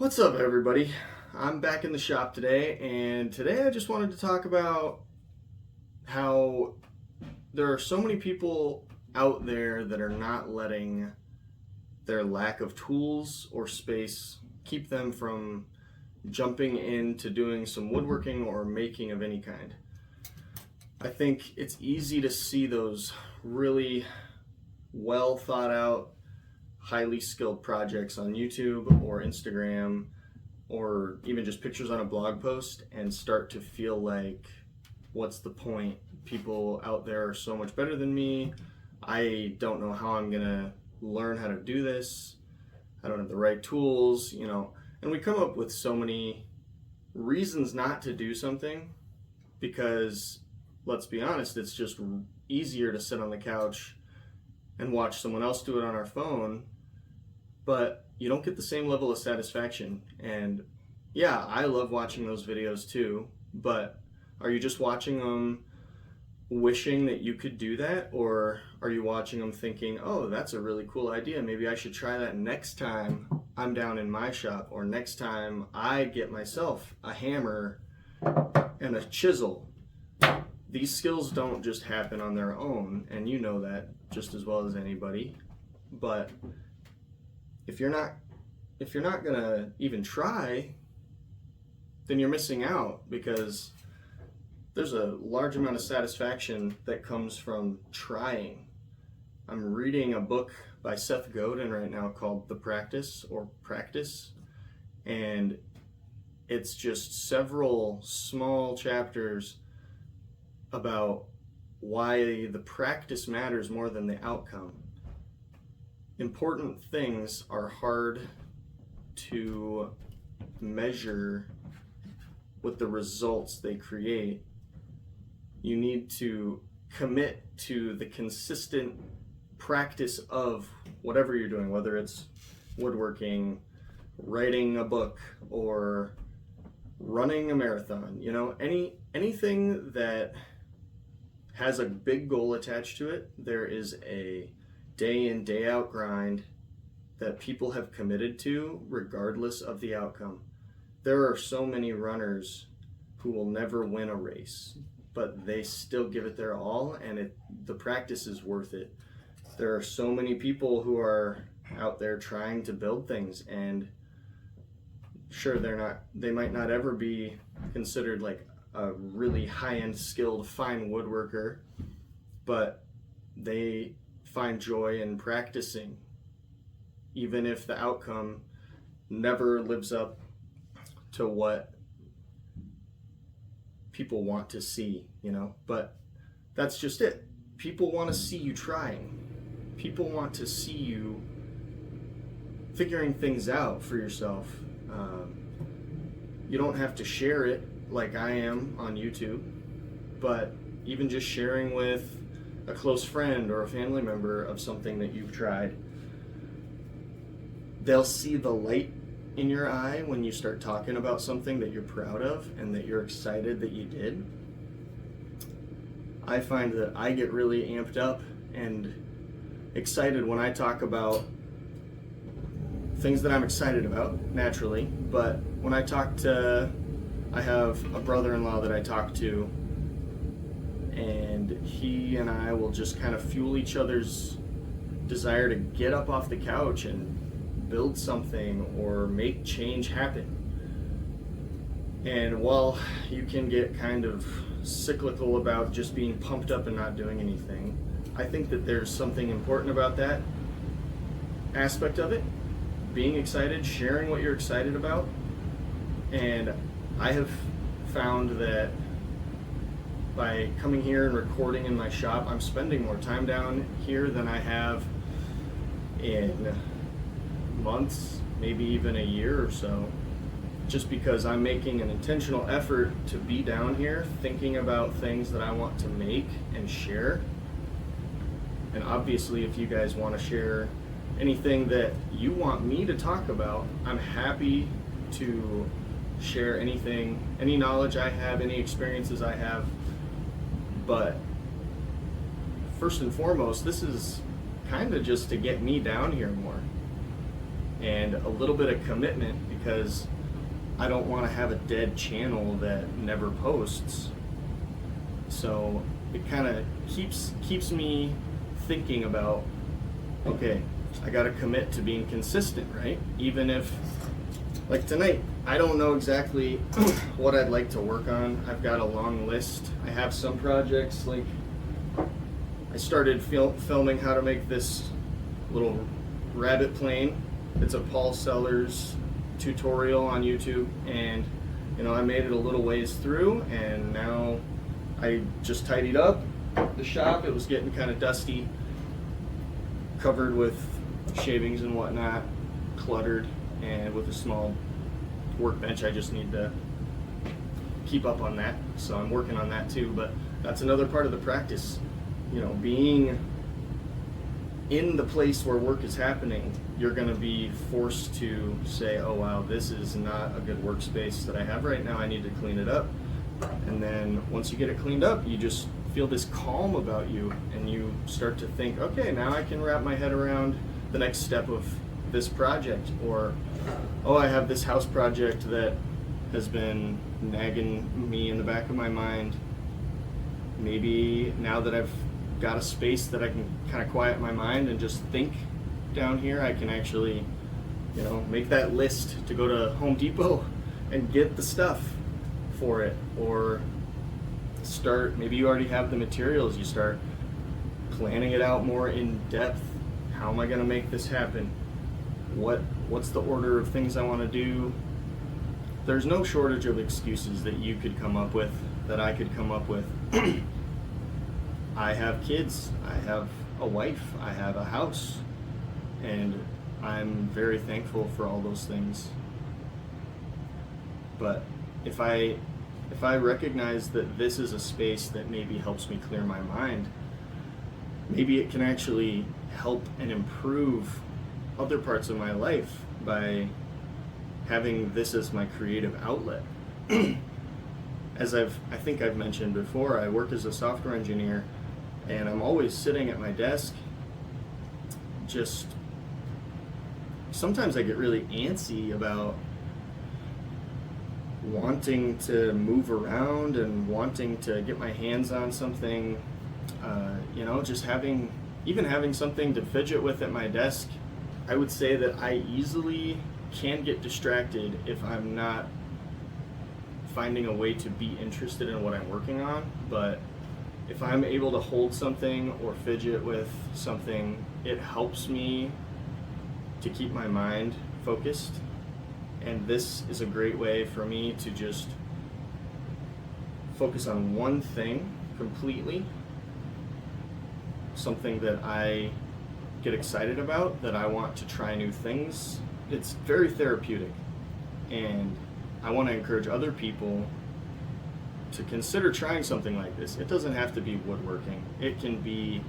What's up, everybody? I'm back in the shop today, and today I just wanted to talk about how there are so many people out there that are not letting their lack of tools or space keep them from jumping into doing some woodworking or making of any kind. I think it's easy to see those really well thought out, highly skilled projects on YouTube or Instagram, or even just pictures on a blog post, and start to feel like, what's the point? People out there are so much better than me. I don't know how I'm gonna learn how to do this. I don't have the right tools, and we come up with so many reasons not to do something because, let's be honest, it's just easier to sit on the couch and watch someone else do it on our phone, but you don't get the same level of satisfaction. And yeah, I love watching those videos too, but are you just watching them wishing that you could do that? Or are you watching them thinking, oh, that's a really cool idea, maybe I should try that next time I'm down in my shop, or next time I get myself a hammer and a chisel? These skills don't just happen on their own, and you know that just as well as anybody. But if you're not gonna even try, then you're missing out, because there's a large amount of satisfaction that comes from trying. I'm reading a book by Seth Godin right now called The Practice, or Practice, and it's just several small chapters about why the practice matters more than the outcome. Important things are hard to measure with the results they create. You need to commit to the consistent practice of whatever you're doing, whether it's woodworking, writing a book, or running a marathon. Anything that has a big goal attached to it, there is a day in, day out grind that people have committed to regardless of the outcome. There are so many runners who will never win a race, but they still give it their all, and the practice is worth it. There are so many people who are out there trying to build things, and sure, they might not ever be considered like a really high-end skilled fine woodworker, but they find joy in practicing, even if the outcome never lives up to what people want to see, but that's just it. People want to see you trying. People want to see you figuring things out for yourself. You don't have to share it like I am on YouTube, but even just sharing with a close friend or a family member of something that you've tried, they'll see the light in your eye when you start talking about something that you're proud of and that you're excited that you did. I find that I get really amped up and excited when I talk about things that I'm excited about, naturally, but when I have a brother-in-law that I talk to, and he and I will just kind of fuel each other's desire to get up off the couch and build something or make change happen. And while you can get kind of cyclical about just being pumped up and not doing anything, I think that there's something important about that aspect of it, being excited, sharing what you're excited about. And I have found that by coming here and recording in my shop, I'm spending more time down here than I have in months, maybe even a year or so, just because I'm making an intentional effort to be down here thinking about things that I want to make and share. And obviously, if you guys want to share anything that you want me to talk about, I'm happy to share anything, any knowledge I have, any experiences I have. But first and foremost, this is kind of just to get me down here more, and a little bit of commitment, because I don't want to have a dead channel that never posts. So it kind of keeps me thinking about, okay, I got to commit to being consistent, right? Even if, like tonight, I don't know exactly what I'd like to work on. I've got a long list. I have some projects, like I started filming how to make this little rabbit plane. It's a Paul Sellers tutorial on YouTube, and I made it a little ways through, and now I just tidied up the shop. It was getting kind of dusty, covered with shavings and whatnot, cluttered, and with a small workbench. I just need to keep up on that, so I'm working on that too. But that's another part of the practice, being in the place where work is happening. You're going to be forced to say, oh wow, this is not a good workspace that I have right now, I need to clean it up. And then once you get it cleaned up, you just feel this calm about you, and you start to think, okay, now I can wrap my head around the next step of this project. Or, oh, I have this house project that has been nagging me in the back of my mind. Maybe now that I've got a space that I can kind of quiet my mind and just think down here, I can actually, make that list to go to Home Depot and get the stuff for it. Or maybe you already have the materials, you start planning it out more in depth. How am I going to make this happen? What's the order of things I want to do? There's no shortage of excuses that you could come up with, that I could come up with. I have kids, I have a wife, I have a house, and I'm very thankful for all those things. But if I recognize that this is a space that maybe helps me clear my mind, maybe it can actually help and improve other parts of my life by having this as my creative outlet. As I think I've mentioned before, I work as a software engineer, and I'm always sitting at my desk. Just sometimes I get really antsy about wanting to move around and wanting to get my hands on something, just having something to fidget with at my desk. I would say that I easily can get distracted if I'm not finding a way to be interested in what I'm working on. But if I'm able to hold something or fidget with something, it helps me to keep my mind focused. And this is a great way for me to just focus on one thing completely, something that I get excited about, that I want to try new things. It's very therapeutic, and I want to encourage other people to consider trying something like this. It doesn't have to be woodworking. It can be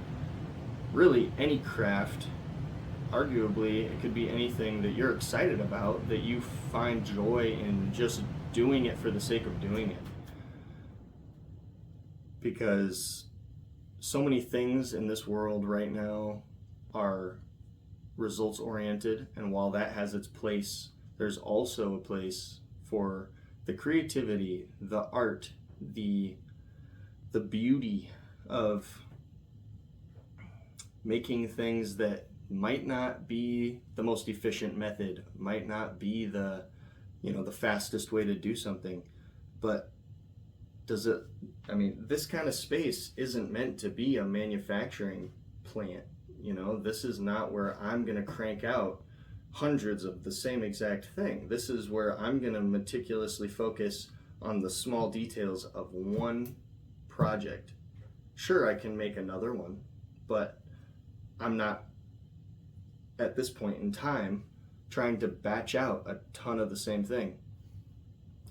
really any craft. Arguably, it could be anything that you're excited about, that you find joy in just doing it for the sake of doing it. Because so many things in this world right now are results oriented, and while that has its place, there's also a place for the creativity, the art, the beauty of making things that might not be the most efficient method, might not be the fastest way to do something, but this kind of space isn't meant to be a manufacturing plant. This is not where I'm going to crank out hundreds of the same exact thing. This is where I'm going to meticulously focus on the small details of one project. Sure, I can make another one, but I'm not, at this point in time, trying to batch out a ton of the same thing.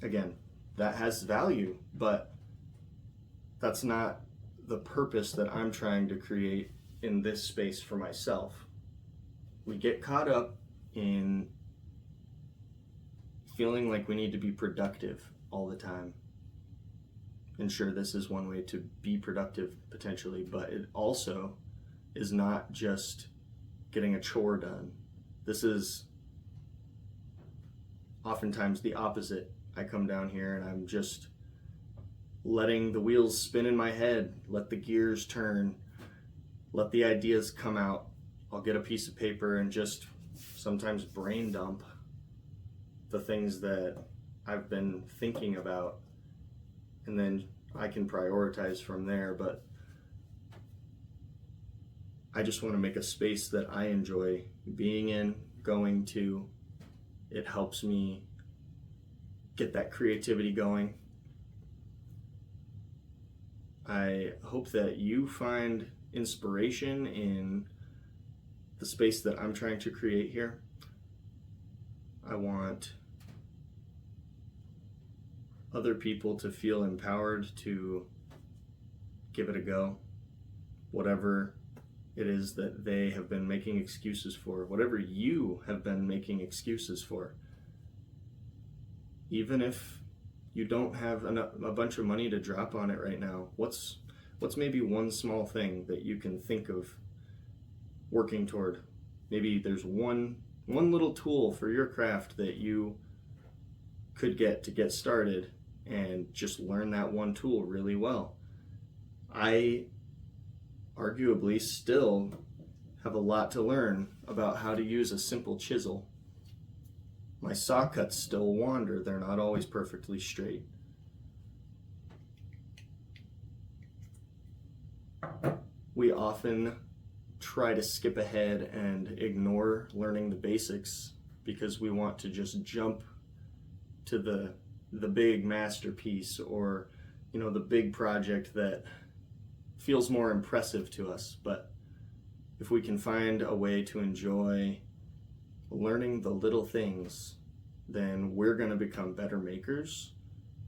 Again, that has value, but that's not the purpose that I'm trying to create in this space for myself. We get caught up in feeling like we need to be productive all the time. And sure, this is one way to be productive potentially, but it also is not just getting a chore done. This is oftentimes the opposite. I come down here and I'm just letting the wheels spin in my head, let the gears turn, let the ideas come out. I'll get a piece of paper and just sometimes brain dump the things that I've been thinking about, and then I can prioritize from there. But I just want to make a space that I enjoy being in, going to. It helps me get that creativity going. I hope that you find inspiration in the space that I'm trying to create here. I want other people to feel empowered to give it a go. Whatever it is that they have been making excuses for, whatever you have been making excuses for. Even if you don't have a bunch of money to drop on it right now, what's maybe one small thing that you can think of working toward? Maybe there's one little tool for your craft that you could get to get started, and just learn that one tool really well. I arguably still have a lot to learn about how to use a simple chisel. My saw cuts still wander. They're not always perfectly straight. We often try to skip ahead and ignore learning the basics because we want to just jump to the big masterpiece, or the big project that feels more impressive to us. But if we can find a way to enjoy learning the little things, then we're going to become better makers.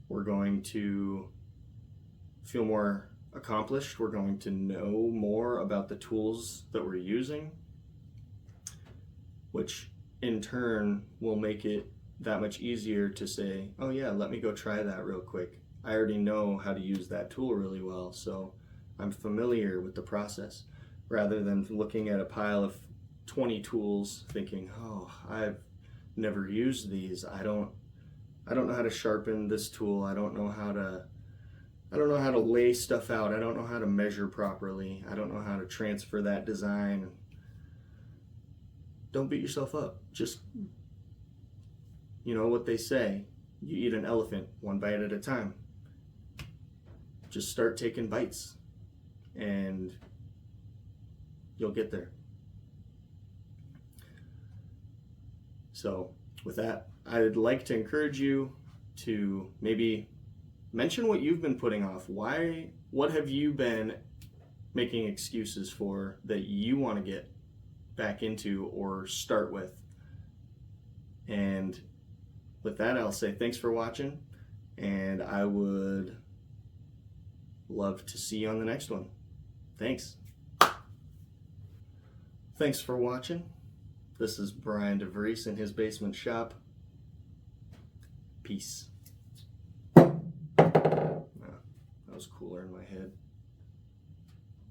We're going to feel more accomplished. We're going to know more about the tools that we're using, which in turn will make it that much easier to say, oh yeah, let me go try that real quick. I already know how to use that tool really well, so I'm familiar with the process, rather than looking at a pile of 20 tools thinking, oh, I've never used these. I don't know how to sharpen this tool. I don't know how to lay stuff out. I don't know how to measure properly. I don't know how to transfer that design. Don't beat yourself up. Just, what they say, you eat an elephant one bite at a time. Just start taking bites and you'll get there. So with that, I'd like to encourage you to maybe mention what you've been putting off. What have you been making excuses for that you want to get back into or start with? And with that, I'll say thanks for watching, and I would love to see you on the next one. Thanks. Thanks for watching. This is Brian DeVries in his basement shop. Peace. That was cooler in my head.